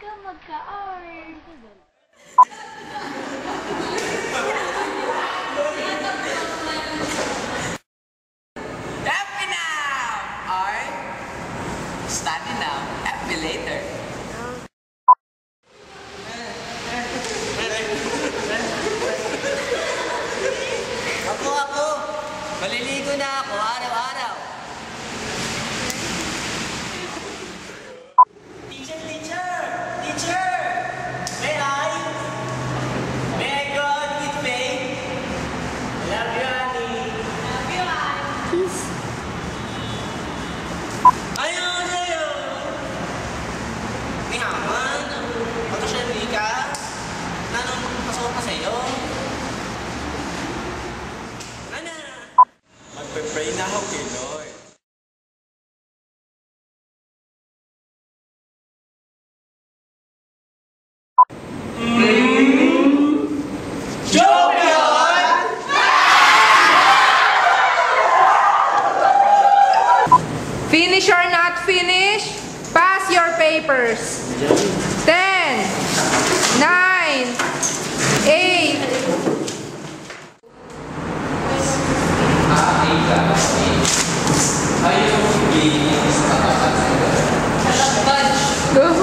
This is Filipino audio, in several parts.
ka magka-art. Happy now! Art, study now, happy later. Ako. Maliligo na ako araw-araw. Teacher! May I go out with Faye? Love you, Annie. Love you, Annie. Kiss. Ayaw sa'yo! Ni Haman, ako siya Rika. Nanong pasok pa sa'yo? Ano? Magpe-pray na ako kay Lord. Joke yun! Finish or not finish? Pass your papers. 10, 9, 8. Go. 69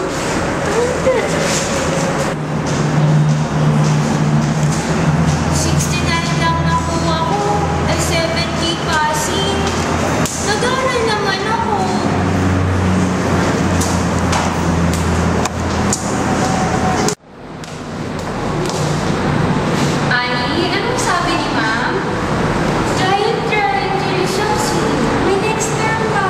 lang nakuha ko. Ay 70 passing. Nag-aaral naman ako. Annie, anong sabi ni ma'am? Giant Triceratops. May next term pa.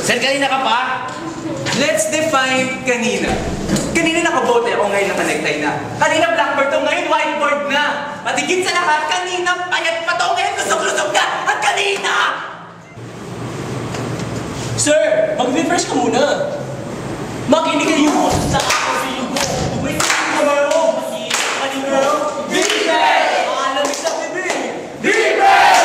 Sir, kanina ka pa? Let's define kanina. Kanina nakabote ako, ngayon naka-necktie na. Kanina blackboard to, ngayon whiteboard na. Matigit sa lahat, kanina payat pa to, ngayon lusog-lusog na. At kanina! Sir, mag-refresh ka muna. Makinig kayo sa kasi mo. Wait, girl. Girl. Refresh! Malamig sa bebe. Refresh!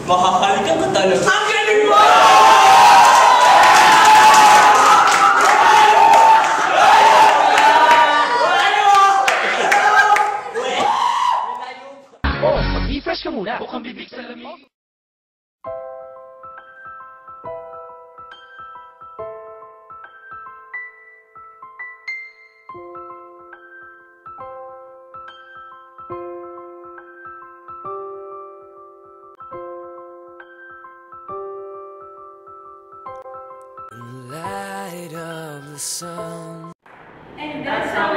Makakalikan ka talaga. Ang galing mo! Mag-refresh ka muna. Bukang bibig sa lamig. In light of the sun. And that's how